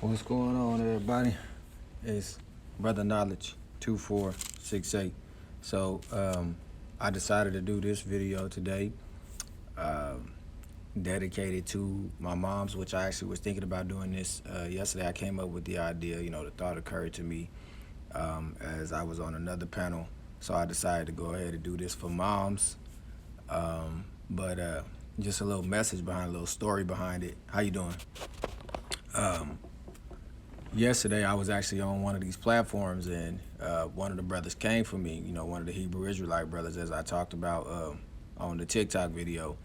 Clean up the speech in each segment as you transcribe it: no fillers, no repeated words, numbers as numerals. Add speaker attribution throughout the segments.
Speaker 1: What's going on, everybody? It's Brother Knowledge 2468. So I decided to do this video today, um, dedicated to my mom's, which I actually was thinking about doing this yesterday. I came up with the idea, the thought occurred to me as I was on another panel. So I decided to go ahead and do this for moms. But just a little message behind, a little story behind it. How you doing? Yesterday, I was actually on one of these platforms, and one of the brothers came for me, one of the Hebrew Israelite brothers, as I talked about on the TikTok video,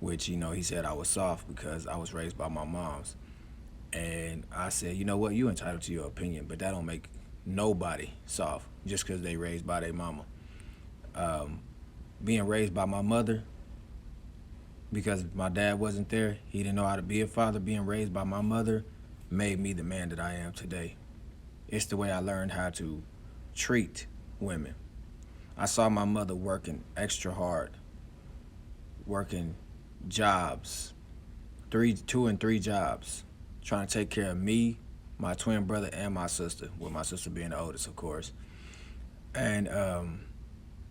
Speaker 1: which, he said I was soft because I was raised by my moms. And I said, you know what, you entitled to your opinion, but that don't make nobody soft just because they raised by their mama. Being raised by my mother, because my dad wasn't there, he didn't know how to be a father. Being raised by my mother made me the man that I am today. It's the way I learned how to treat women. I saw my mother working extra hard, working jobs, two and three jobs, trying to take care of me, my twin brother, and my sister, with my sister being the oldest, of course. And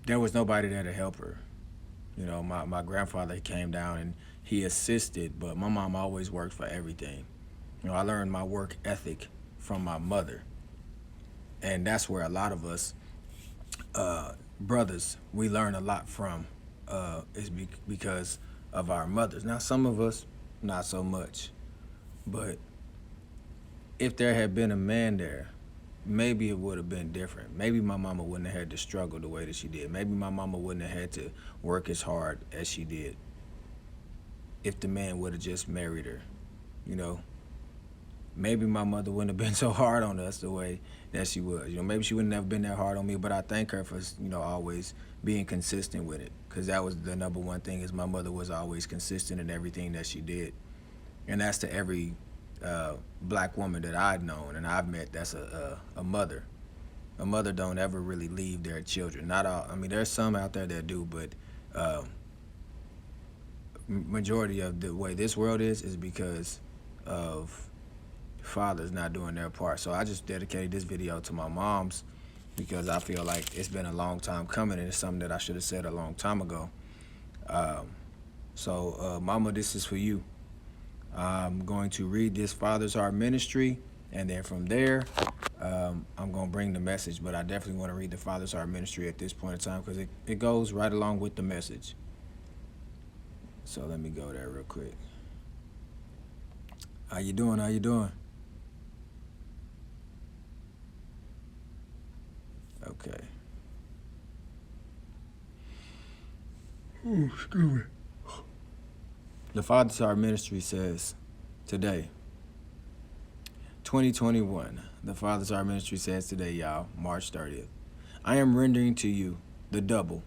Speaker 1: there was nobody there to help her. My grandfather came down and he assisted, but my mom always worked for everything. I learned my work ethic from my mother. And that's where a lot of us brothers, we learn a lot from, because of our mothers. Now, some of us, not so much. But if there had been a man there, maybe it would have been different. Maybe my mama wouldn't have had to struggle the way that she did. Maybe my mama wouldn't have had to work as hard as she did if the man would have just married her, Maybe my mother wouldn't have been so hard on us the way that she was. Maybe she wouldn't have been that hard on me, but I thank her for, always being consistent with it, because that was the number one thing, is my mother was always consistent in everything that she did. And that's to every black woman that I've known and I've met. That's a mother. A mother don't ever really leave their children. Not all. I mean, there's some out there that do, but majority of the way this world is because of fathers not doing their part. So I just dedicated this video to my moms because I feel like it's been a long time coming, and it's something that I should have said a long time ago. Mama, this is for you. I'm going to read this Father's Heart Ministry, and then from there, I'm going to bring the message, but I definitely want to read the Father's Heart Ministry at this point in time because it goes right along with the message. So let me go there real quick. How you doing? How you doing? Okay. Oh, excuse me. The Father's Heart Ministry says, today, 2021, the Father's Heart Ministry says today, y'all, March 30th, I am rendering to you the double.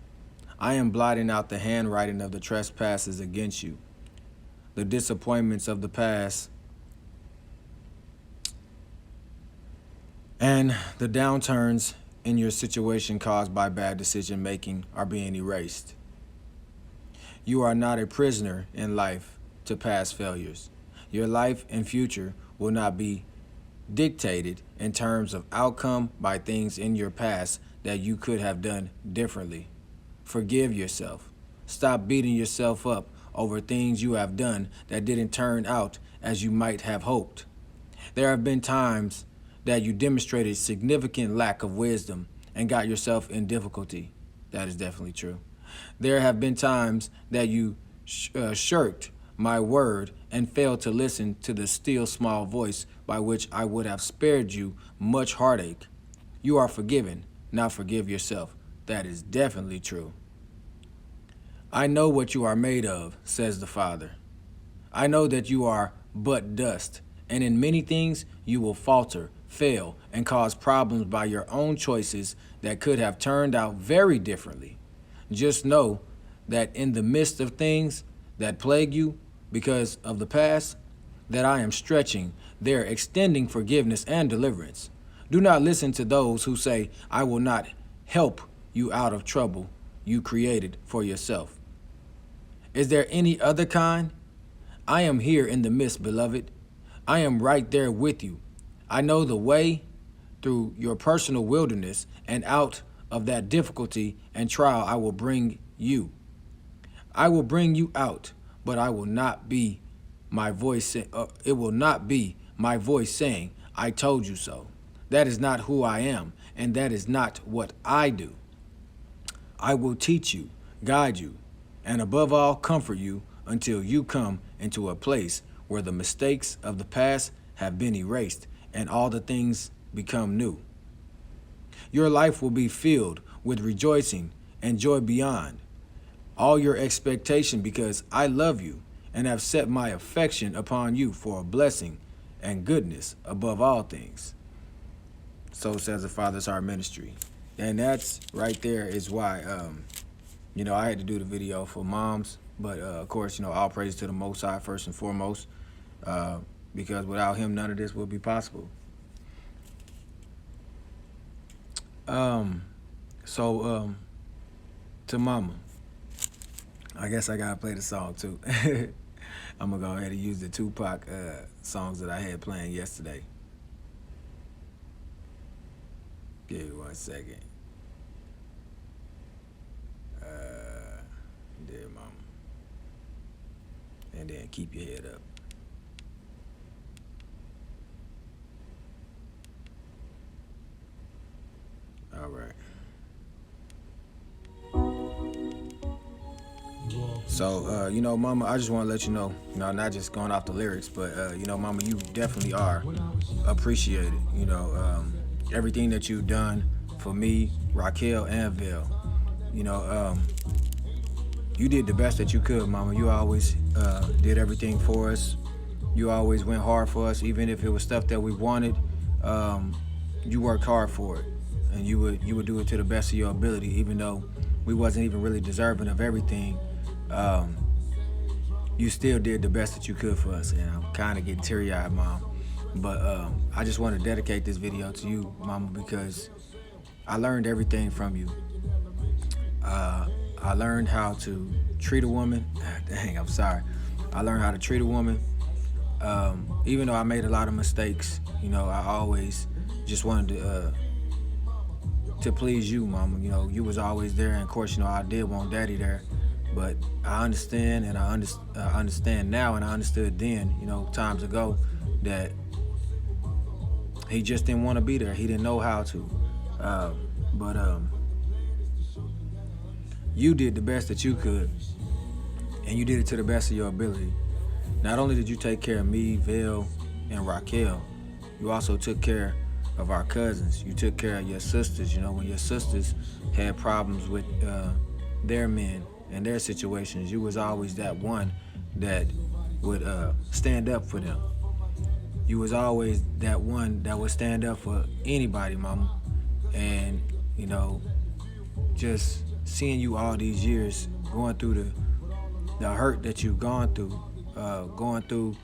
Speaker 1: I am blotting out the handwriting of the trespasses against you, the disappointments of the past, and the downturns in your situation caused by bad decision making are being erased. You are not a prisoner in life to past failures. Your life and future will not be dictated in terms of outcome by things in your past that you could have done differently. Forgive yourself. Stop beating yourself up over things you have done that didn't turn out as you might have hoped. There have been times that you demonstrated significant lack of wisdom and got yourself in difficulty. That is definitely true. There have been times that you shirked my word and failed to listen to the still small voice by which I would have spared you much heartache. You are forgiven. Now forgive yourself. That is definitely true. I know what you are made of, says the Father. I know that you are but dust, and in many things you will falter, fail, and cause problems by your own choices that could have turned out very differently. Just know that in the midst of things that plague you because of the past, that I am stretching, there extending forgiveness and deliverance. Do not listen to those who say, I will not help you out of trouble you created for yourself. Is there any other kind? I am here in the midst, beloved. I am right there with you. I know the way through your personal wilderness, and out of that difficulty and trial I will bring you. I will bring you out, but I will not be my voice. It will not be my voice saying, I told you so. That is not who I am, and that is not what I do. I will teach you, guide you, and above all, comfort you until you come into a place where the mistakes of the past have been erased and all the things become new. Your life will be filled with rejoicing and joy beyond all your expectation, because I love you and have set my affection upon you for a blessing and goodness above all things. So says the Father's Heart Ministry. And that's right there is why, I had to do the video for moms. But, of course, all praise to the Most High first and foremost, because without him, none of this would be possible. To Mama, I guess I gotta play the song too. I'm gonna go ahead and use the Tupac songs that I had playing yesterday. Give me 1 second. Dear Mama. And then keep your head up. All right. So, Mama, I just want to let you know, not just going off the lyrics, but, Mama, you definitely are appreciated. Everything that you've done for me, Raquel, and Vale. You did the best that you could, Mama. You always did everything for us. You always went hard for us, even if it was stuff that we wanted. You worked hard for it, and you would do it to the best of your ability, even though we wasn't even really deserving of everything. You still did the best that you could for us, and I'm kind of getting teary-eyed, Mom. But I just want to dedicate this video to you, Mama, because I learned everything from you. I learned how to treat a woman. Dang, I'm sorry. I learned how to treat a woman. Even though I made a lot of mistakes, I always just wanted to please you, Mama. You was always there, and of course, I did want Daddy there. But I understand, and I understand now, and I understood then, times ago, that he just didn't want to be there. He didn't know how to. But you did the best that you could, and you did it to the best of your ability. Not only did you take care of me, Vale, and Raquel, you also took care of our cousins. You took care of your sisters. When your sisters had problems with their men and their situations, you was always that one that would stand up for them. You was always that one that would stand up for anybody, Mama. And, just seeing you all these years going through the hurt that you've gone through, going through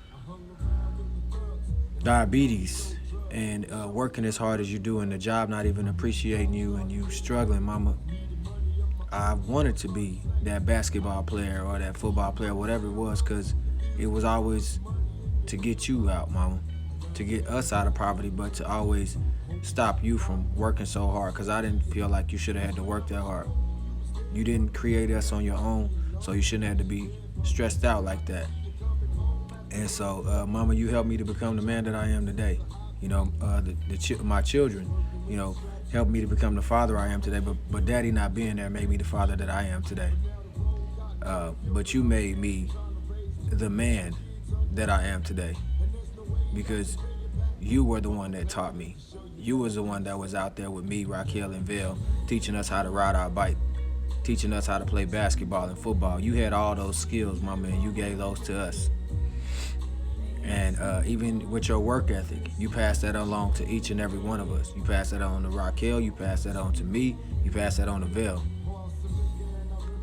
Speaker 1: diabetes and working as hard as you do, and the job not even appreciating you, and you struggling, Mama. I wanted to be that basketball player or that football player, whatever it was, because it was always to get you out, Mama, to get us out of poverty, but to always stop you from working so hard, because I didn't feel like you should have had to work that hard. You didn't create us on your own, so you shouldn't have to be stressed out like that. And so, Mama, you helped me to become the man that I am today. My children, helped me to become the father I am today, but Daddy not being there made me the father that I am today. But you made me the man that I am today, because you were the one that taught me. You was the one that was out there with me, Raquel, and Vale, teaching us how to ride our bike, teaching us how to play basketball and football. You had all those skills, Mama, and you gave those to us. And even with your work ethic, you passed that along to each and every one of us. You passed that on to Raquel, you passed that on to me, you passed that on to Vale.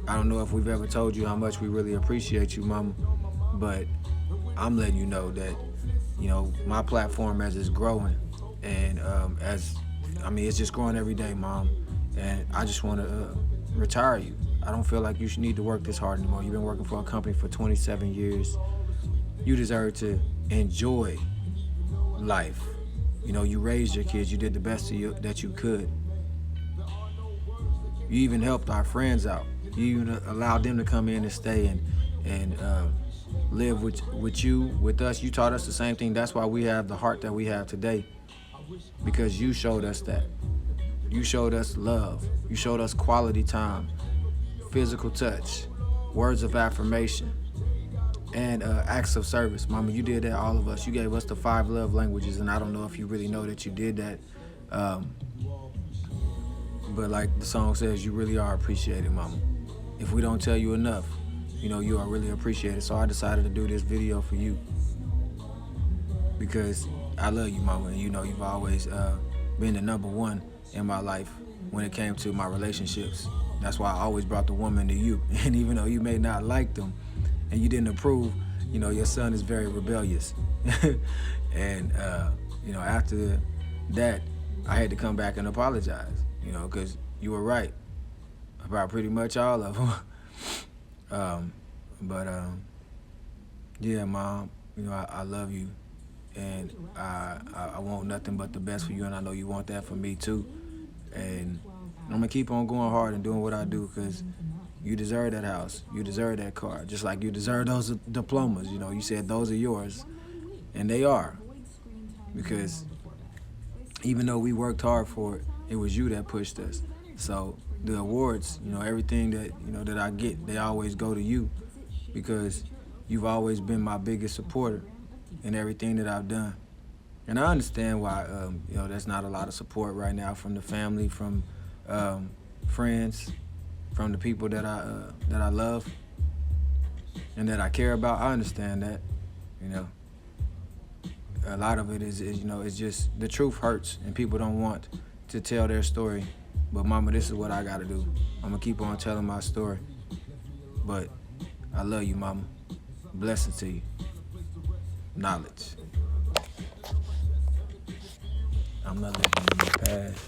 Speaker 1: I don't know if we've ever told you how much we really appreciate you, Mama, but I'm letting you know that, my platform as it's growing, and it's just growing every day, Mom. And I just want to retire you. I don't feel like you should need to work this hard anymore. You've been working for a company for 27 years. You deserve to enjoy life You know, you raised your kids. You did the best that you could. You even helped our friends out. You even allowed them to come in and stay and live with you, with us. You taught us the same thing. That's why we have the heart that we have today, because you showed us that. You showed us love. You showed us quality time, physical touch, words of affirmation, and acts of service. Mama, you did that, all of us. You gave us the 5 love languages, and I don't know if you really know that you did that. But like the song says, you really are appreciated, Mama. If we don't tell you enough, you know, you are really appreciated. So I decided to do this video for you, because I love you, Mama, and you know you've always been the #1 in my life when it came to my relationships. That's why I always brought the woman to you. And even though you may not like them and you didn't approve, you know, your son is very rebellious. And, you know, after that, I had to come back and apologize, you know, because you were right about pretty much all of them. Yeah, Mom, you know, I love you. And I want nothing but the best for you, and I know you want that for me too. And I'm gonna keep on going hard and doing what I do, because you deserve that house, you deserve that car, just like you deserve those diplomas. You know, you said those are yours, and they are, because even though we worked hard for it, it was you that pushed us. So the awards, you know, everything that, you know, that I get, they always go to you, because you've always been my biggest supporter in everything that I've done. And I understand why, you know, there's not a lot of support right now from the family, from friends, from the people that I love and that I care about. I understand that, you know. A lot of it is, you know, it's just the truth hurts and people don't want to tell their story. But Mama, this is what I gotta do. I'm gonna keep on telling my story. But I love you, Mama. Blessings to you. Knowledge. I'm not living in the past.